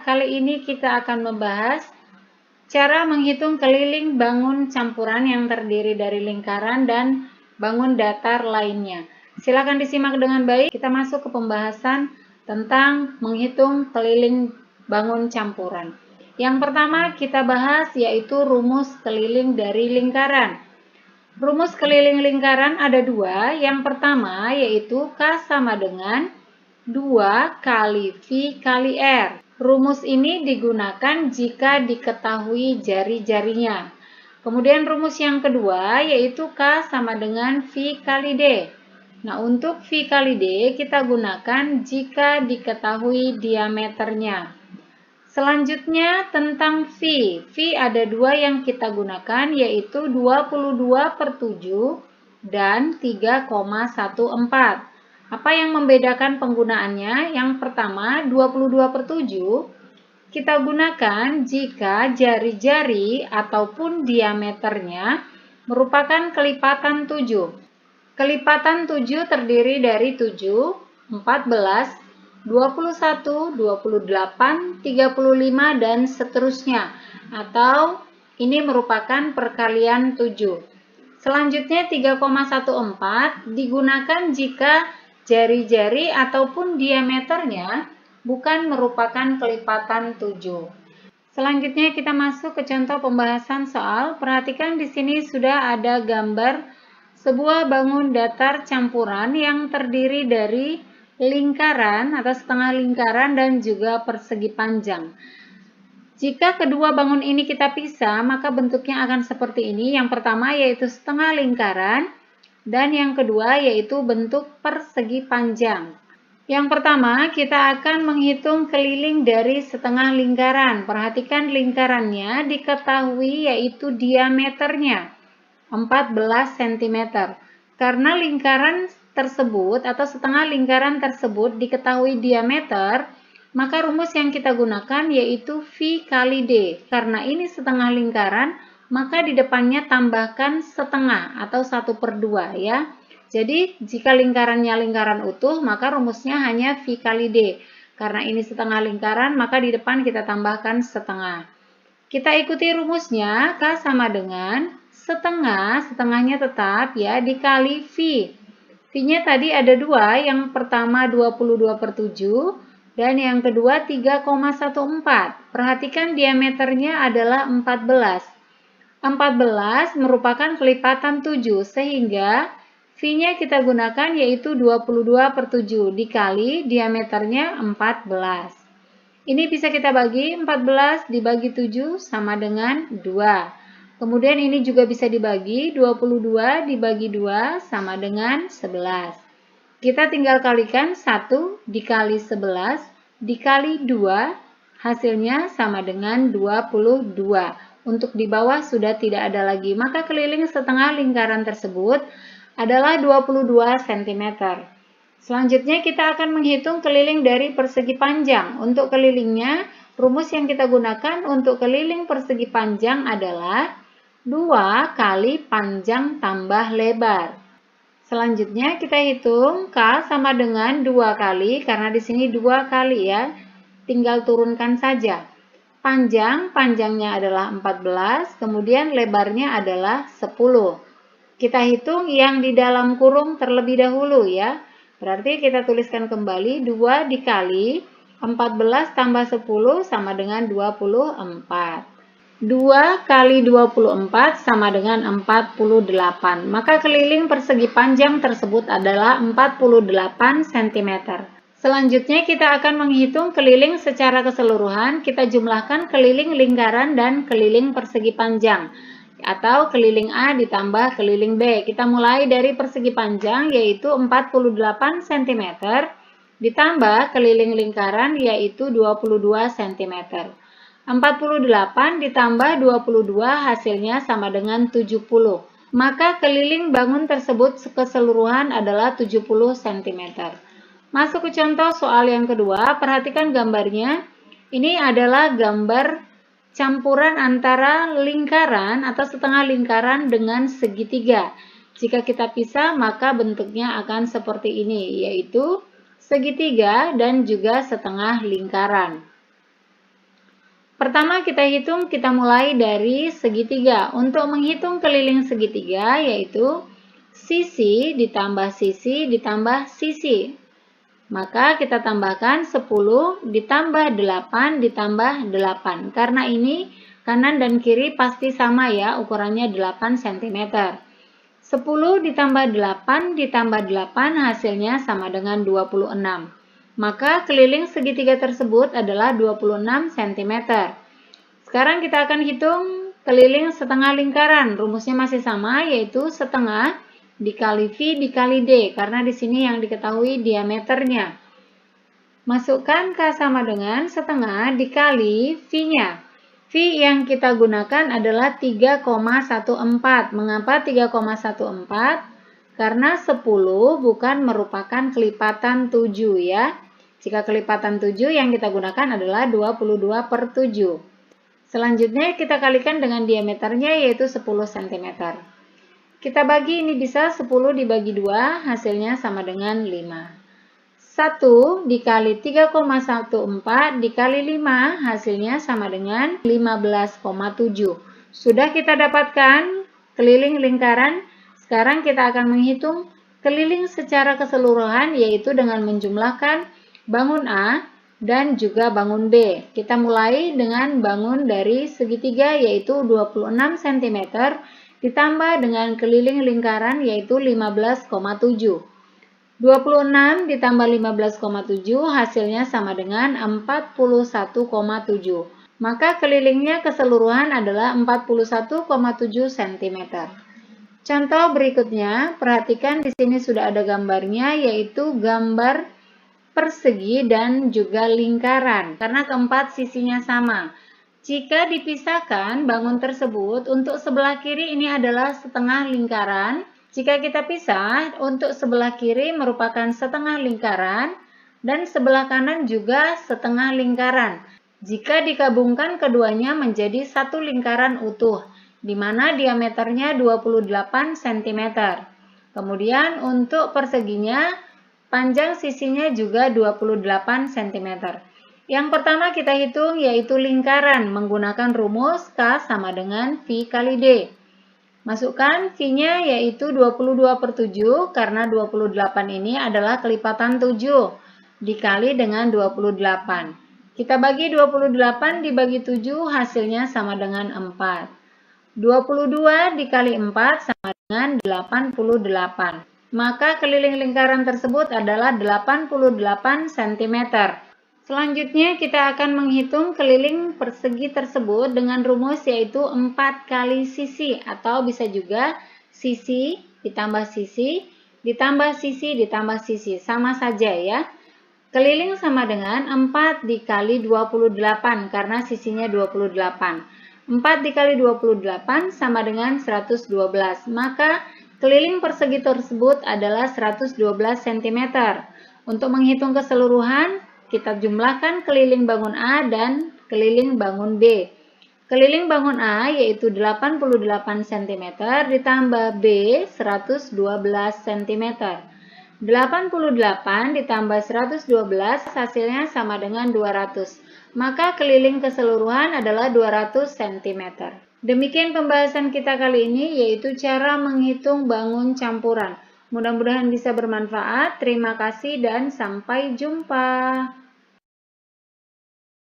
Kali ini kita akan membahas cara menghitung keliling bangun campuran yang terdiri dari lingkaran dan bangun datar lainnya. Silakan disimak dengan baik. Kita masuk ke pembahasan tentang menghitung keliling bangun campuran. Yang pertama kita bahas yaitu rumus keliling dari lingkaran. Rumus keliling lingkaran ada dua. Yang pertama yaitu K sama dengan 2 kali V kali R. Rumus ini digunakan jika diketahui jari-jarinya. Kemudian rumus yang kedua yaitu K sama dengan V kali D. Nah, untuk V kali D kita gunakan jika diketahui diameternya. Selanjutnya tentang V. V ada dua yang kita gunakan yaitu 22/7 dan 3,14. Apa yang membedakan penggunaannya? Yang pertama, 22/7 kita gunakan jika jari-jari ataupun diameternya merupakan kelipatan 7. Kelipatan 7 terdiri dari 7, 14, 21, 28, 35, dan seterusnya. Atau ini merupakan perkalian 7. Selanjutnya 3,14 digunakan jika jari-jari ataupun diameternya bukan merupakan kelipatan 7. Selanjutnya kita masuk ke contoh pembahasan soal. Perhatikan di sini sudah ada gambar sebuah bangun datar campuran yang terdiri dari lingkaran atau setengah lingkaran dan juga persegi panjang. Jika kedua bangun ini kita pisah, maka bentuknya akan seperti ini. Yang pertama yaitu setengah lingkaran dan yang kedua yaitu bentuk persegi panjang. Yang pertama kita akan menghitung keliling dari setengah lingkaran. Perhatikan lingkarannya diketahui yaitu diameternya 14 cm. Karena lingkaran tersebut atau setengah lingkaran tersebut diketahui diameter, maka rumus yang kita gunakan yaitu V kali D. Karena ini setengah lingkaran, maka di depannya tambahkan setengah atau 1/2 ya. Jadi jika lingkarannya lingkaran utuh, maka rumusnya hanya V kali D. Karena ini setengah lingkaran, maka di depan kita tambahkan setengah. Kita ikuti rumusnya, K sama dengan setengah, setengahnya tetap ya, dikali V. V-nya tadi ada dua, yang pertama 22/7 dan yang kedua 3,14. Perhatikan diameternya adalah 14. 14 merupakan kelipatan 7 sehingga V-nya kita gunakan yaitu 22/7 dikali diameternya 14. Ini bisa kita bagi 14 dibagi 7 sama dengan 2. Kemudian ini juga bisa dibagi 22 dibagi 2 sama dengan 11. Kita tinggal kalikan 1 dikali 11 dikali 2, hasilnya sama dengan 22. Untuk di bawah sudah tidak ada lagi, maka keliling setengah lingkaran tersebut adalah 22 cm. Selanjutnya kita akan menghitung keliling dari persegi panjang. Untuk kelilingnya, rumus yang kita gunakan untuk keliling persegi panjang adalah 2 kali panjang tambah lebar. Selanjutnya kita hitung K sama dengan 2 kali, karena di sini 2 kali ya, tinggal turunkan saja. Panjangnya adalah 14, kemudian lebarnya adalah 10. Kita hitung yang di dalam kurung terlebih dahulu ya. Berarti kita tuliskan kembali 2 dikali 14 tambah 10 sama dengan 24. 2 kali 24 sama dengan 48. Maka keliling persegi panjang tersebut adalah 48 cm. Selanjutnya kita akan menghitung keliling secara keseluruhan. Kita jumlahkan keliling lingkaran dan keliling persegi panjang, atau keliling A ditambah keliling B. Kita mulai dari persegi panjang yaitu 48 cm ditambah keliling lingkaran yaitu 22 cm. 48 ditambah 22 hasilnya sama dengan 70. Maka keliling bangun tersebut keseluruhan adalah 70 cm. Masuk ke contoh soal yang kedua, perhatikan gambarnya. Ini adalah gambar campuran antara lingkaran atau setengah lingkaran dengan segitiga. Jika kita pisah, maka bentuknya akan seperti ini, yaitu segitiga dan juga setengah lingkaran. Pertama kita hitung, kita mulai dari segitiga. Untuk menghitung keliling segitiga yaitu sisi ditambah sisi ditambah sisi. Maka kita tambahkan 10 ditambah 8 ditambah 8. Karena ini kanan dan kiri pasti sama ya, ukurannya 8 cm. 10 ditambah 8 ditambah 8 hasilnya sama dengan 26. Maka keliling segitiga tersebut adalah 26 cm. Sekarang kita akan hitung keliling setengah lingkaran. Rumusnya masih sama, yaitu setengah dikali V dikali D, karena di sini yang diketahui diameternya. Masukkan K sama dengan setengah dikali V-nya. V yang kita gunakan adalah 3,14. Mengapa 3,14? Karena 10 bukan merupakan kelipatan 7 ya. Jika kelipatan 7 yang kita gunakan adalah 22/7. Selanjutnya kita kalikan dengan diameternya yaitu 10 cm. Kita bagi, ini bisa 10 dibagi 2, hasilnya sama dengan 5. 1 dikali 3,14 dikali 5, hasilnya sama dengan 15,7. Sudah kita dapatkan keliling lingkaran. Sekarang kita akan menghitung keliling secara keseluruhan, yaitu dengan menjumlahkan bangun A dan juga bangun B. Kita mulai dengan bangun dari segitiga yaitu 26 cm ditambah dengan keliling lingkaran yaitu 15,7. 26 ditambah 15,7 hasilnya sama dengan 41,7. Maka kelilingnya keseluruhan adalah 41,7 cm. Contoh berikutnya, perhatikan di sini sudah ada gambarnya, yaitu gambar persegi dan juga lingkaran, karena keempat sisinya sama. Jika dipisahkan bangun tersebut, untuk sebelah kiri ini adalah setengah lingkaran. Jika kita pisah, untuk sebelah kiri merupakan setengah lingkaran dan sebelah kanan juga setengah lingkaran. Jika digabungkan keduanya menjadi satu lingkaran utuh, di mana diameternya 28 cm. Kemudian untuk perseginya, panjang sisinya juga 28 cm. Yang pertama kita hitung yaitu lingkaran menggunakan rumus K sama dengan V kali D. Masukkan V-nya yaitu 22/7 karena 28 ini adalah kelipatan 7 dikali dengan 28. Kita bagi 28 dibagi 7 hasilnya sama dengan 4. 22 dikali 4 sama dengan 88. Maka keliling lingkaran tersebut adalah 88 cm. Selanjutnya kita akan menghitung keliling persegi tersebut dengan rumus yaitu 4 kali sisi, atau bisa juga sisi ditambah sisi ditambah sisi ditambah sisi, sama saja ya. Keliling sama dengan 4 dikali 28 karena sisinya 28. 4 dikali 28 sama dengan 112. Maka keliling persegi tersebut adalah 112 cm. Untuk menghitung keseluruhan, kita jumlahkan keliling bangun A dan keliling bangun B. Keliling bangun A yaitu 88 cm ditambah B 112 cm. 88 ditambah 112 hasilnya sama dengan 200. Maka keliling keseluruhan adalah 200 cm. Demikian pembahasan kita kali ini, yaitu cara menghitung bangun campuran. Mudah-mudahan bisa bermanfaat. Terima kasih dan sampai jumpa.